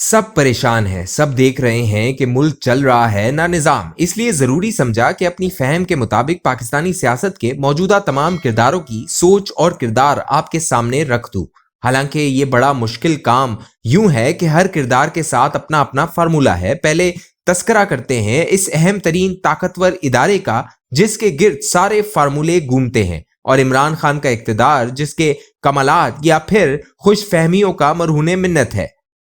सब परेशान हैं, सब देख रहे हैं कि मुल्क चल रहा है ना निज़ाम। इसलिए ज़रूरी समझा कि अपनी फहम के मुताबिक पाकिस्तानी सियासत के मौजूदा तमाम किरदारों की सोच और किरदार आपके सामने रख दूँ। हालांकि ये बड़ा मुश्किल काम यूं है कि हर किरदार के साथ अपना अपना फार्मूला है। पहले तस्करा करते हैं इस अहम तरीन ताकतवर इदारे का जिसके गिर्द सारे फार्मूले घूमते हैं, और इमरान खान का इक़्तिदार जिसके कमालात या फिर खुश फहमियों का मरहूने मिन्नत है।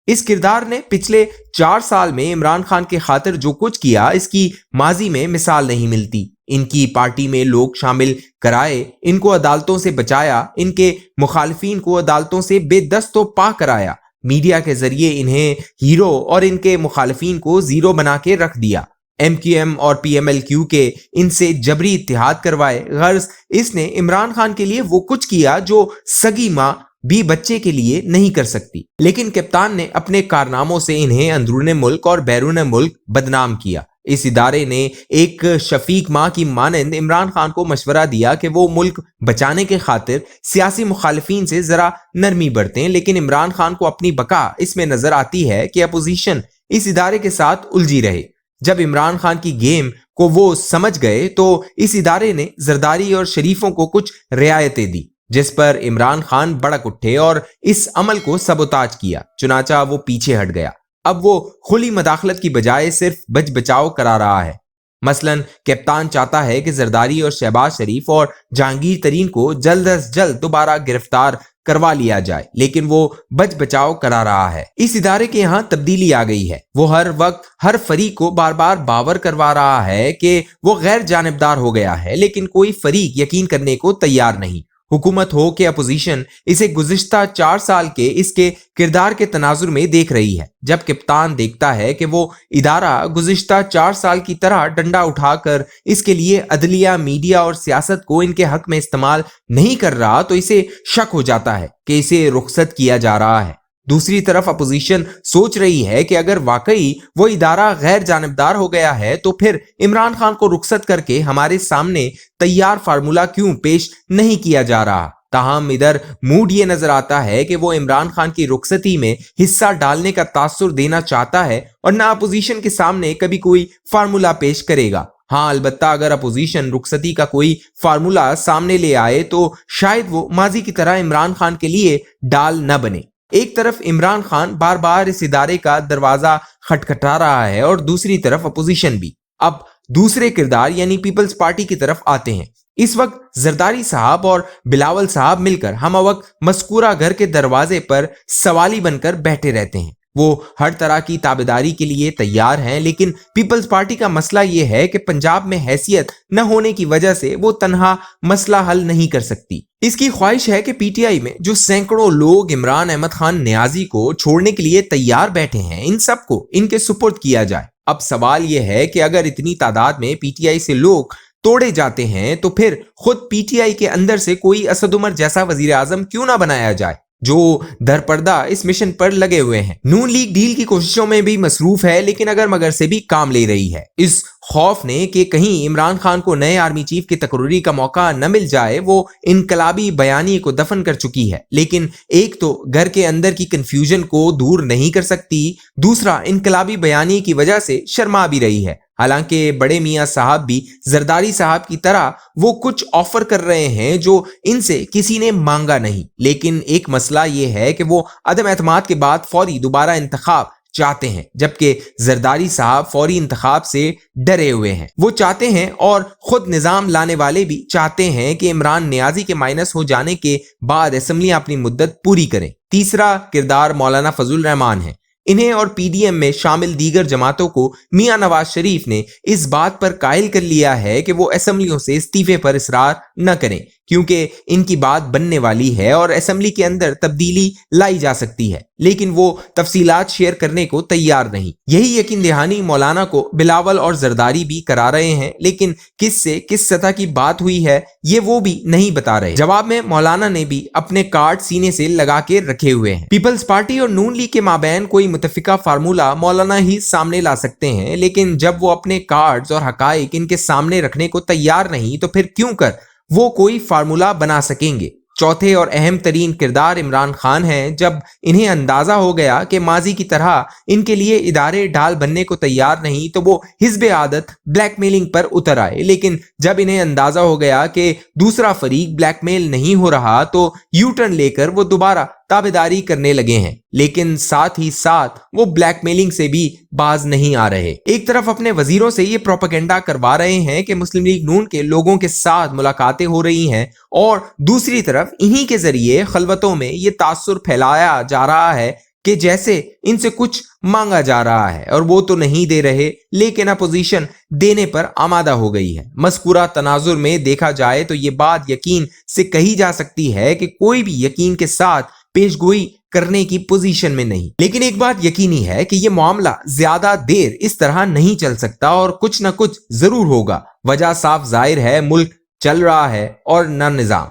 इस किरदार ने पिछले 4 साल में इमरान खान के खातिर जो कुछ किया, इसकी माजी में मिसाल नहीं मिलती। इनकी पार्टी में लोग शामिल कराए, इनको अदालतों से बचाया, इनके मुखालिफिन को अदालतों से बेदस्तो पा कराया, मीडिया के जरिए इन्हें हीरो और इनके मुखालिफिन को जीरो बना के रख दिया। MQM और PMLQ के इनसे जबरी इत्तिहाद करवाए। गर्ज इसने इमरान खान के लिए वो कुछ किया जो सगी माँ भी बच्चे के लिए नहीं कर सकती। लेकिन कप्तान ने अपने कारनामों से इन्हें अंदरूने मुल्क और बैरून मुल्क बदनाम किया। इस इदारे ने एक शफीक माँ की मानंद इमरान खान को मशवरा दिया कि वो मुल्क बचाने के खातिर सियासी मुखालिफिन से जरा नरमी बरतें, लेकिन इमरान खान को अपनी बका इसमें नजर आती है कि अपोजिशन इस इदारे के साथ उलझी रहे। जब इमरान खान की गेम को वो समझ गए तो इस इदारे ने जरदारी और शरीफों को कुछ रियायतें दी, जिस पर इमरान खान भड़क उठे और इस अमल को सबोताज किया। चुनाचा वो पीछे हट गया। अब वो खुली मदाखलत की बजाय सिर्फ बच बचाव करा रहा है। मसलन कप्तान चाहता है कि जरदारी और शहबाज शरीफ और जहांगीर तरीन को जल्द अज जल्द दोबारा गिरफ्तार करवा लिया जाए, लेकिन वो बच बचाव करा रहा है। इस इदारे के यहाँ तब्दीली आ गई है। वो हर वक्त हर फरीक को बार बार बावर करवा रहा है कि वो गैर जानिबदार हो गया है, लेकिन कोई फरीक यकीन करने को तैयार नहीं। हुकूमत हो कि अपोजिशन इसे गुज़िश्ता 4 साल के इसके किरदार के तनाजुर में देख रही है। जब कप्तान देखता है कि वो इदारा गुज़िश्ता 4 साल की तरह डंडा उठाकर इसके लिए अदलिया, मीडिया और सियासत को इनके हक में इस्तेमाल नहीं कर रहा, तो इसे शक हो जाता है कि इसे रुखसत किया जा रहा है। दूसरी तरफ अपोजिशन सोच रही है कि अगर वाकई वो इदारा गैर जानिबदार हो गया है तो फिर इमरान खान को रुखसत करके हमारे सामने तैयार फार्मूला क्यों पेश नहीं किया जा रहा। ताहम इधर मूड ये नजर आता है कि वो इमरान खान की रुखसती में हिस्सा डालने का तासुर देना चाहता है और ना अपोजिशन के सामने कभी कोई फार्मूला पेश करेगा। हाँ, अलबत्ता अगर अपोजिशन रुखसती का कोई फार्मूला सामने ले आए तो शायद वो माजी की तरह इमरान खान के लिए डाल न बने। एक तरफ इमरान खान बार बार इस इदारे का दरवाजा खटखटा रहा है और दूसरी तरफ अपोजिशन भी। अब दूसरे किरदार यानी पीपल्स पार्टी की तरफ आते हैं। इस वक्त जरदारी साहब और बिलावल साहब मिलकर हम वक्त मस्कूरा घर के दरवाजे पर सवाली बनकर बैठे रहते हैं। वो हर तरह की ताबेदारी के लिए तैयार हैं, लेकिन पीपल्स पार्टी का मसला यह है कि पंजाब में हैसियत न होने की वजह से वो तन्हा मसला हल नहीं कर सकती। इसकी ख्वाहिश है कि PTI में जो सैकड़ों लोग इमरान अहमद खान नियाजी को छोड़ने के लिए तैयार बैठे हैं, इन सबको इनके सुपुर्द किया जाए। अब सवाल यह है कि अगर इतनी तादाद में PTI से लोग तोड़े जाते हैं तो फिर खुद PTI के अंदर से कोई असद उमर जैसा वजीर आजम क्यों ना बनाया जाए, जो दरपर्दा इस मिशन पर लगे हुए हैं। नून लीग डील की कोशिशों में भी मसरूफ है, लेकिन अगर मगर से भी काम ले रही है। इस खौफ ने कि कहीं इमरान खान को नए आर्मी चीफ की तकर्री का मौका न मिल जाए, वो इनकलाबी बयानी को दफन कर चुकी है। लेकिन एक तो घर के अंदर की कंफ्यूजन को दूर नहीं कर सकती, दूसरा इनकलाबी बयानी की वजह से शर्मा भी रही है। हालांकि बड़े मियां साहब भी जरदारी साहब की तरह वो कुछ ऑफर कर रहे हैं जो इनसे किसी ने मांगा नहीं, लेकिन एक मसला ये है कि वो अदम एतमाद के बाद फौरी दोबारा इंतखाब चाहते हैं, जबकि जरदारी साहब फौरी इंतखाब से डरे हुए हैं। वो चाहते हैं और खुद निजाम लाने वाले भी चाहते हैं कि इमरान नियाजी के माइनस हो जाने के बाद असेंबलियां अपनी मुद्दत पूरी करें। तीसरा किरदार मौलाना फजल रहमान है। इन्हें और PDM में शामिल दीगर जमातों को मियां नवाज शरीफ ने इस बात पर कायल कर लिया है कि वो असेंबलियों से इस्तीफे पर इसरार न करें, क्योंकि इनकी बात बनने वाली है और असेंबली के अंदर तब्दीली लाई जा सकती है, लेकिन वो तफसीलात शेयर करने को तैयार नहीं। यही यकीन दहानी मौलाना को बिलावल और जरदारी भी करा रहे हैं, लेकिन किस से किस सतह की बात हुई है ये वो भी नहीं बता रहे। जवाब में मौलाना ने भी अपने कार्ड सीने से लगा के रखे हुए हैं। पीपल्स पार्टी और नून लीग के माबैन कोई मुतफिका फार्मूला मौलाना ही सामने ला सकते हैं, लेकिन जब वो अपने कार्ड्स और हकाइक इनके सामने रखने को तैयार नहीं, तो फिर क्यों कर वो कोई फार्मूला बना सकेंगे। चौथे और अहम तरीन किरदार इमरान खान हैं। जब इन्हें अंदाजा हो गया कि माजी की तरह इनके लिए इदारे ढाल बनने को तैयार नहीं, तो वो हिज़्ब आदत ब्लैकमेलिंग पर उतर आए। लेकिन जब इन्हें अंदाजा हो गया कि दूसरा फरीक ब्लैकमेल नहीं हो रहा, तो यू टर्न लेकर वो दोबारा ताबेदारी करने लगे हैं। लेकिन साथ ही साथ वो ब्लैकमेलिंग से भी बाज नहीं आ रहे। एक तरफ अपने वजीरों से ये प्रोपेगेंडा करवा रहे हैं कि मुस्लिम लीग नून के लोगों के साथ मुलाकातें हो रही हैं, और दूसरी तरफ इन्हीं के जरिए खलवतों में ये तासुर फैलाया जा रहा है कि जैसे इनसे कुछ मांगा जा रहा है, और वो तो नहीं दे रहे, लेकिन अपोजिशन देने पर आमादा हो गई है। मज़कूरा तनाजुर में देखा जाए तो ये बात यकीन से कही जा सकती है कि कोई भी यकीन के साथ पेशगोई करने की पोजीशन में नहीं। लेकिन एक बात यकीनी है कि यह मामला ज्यादा देर इस तरह नहीं चल सकता और कुछ ना कुछ जरूर होगा। वजह साफ जाहिर है, मुल्क चल रहा है और न निजाम।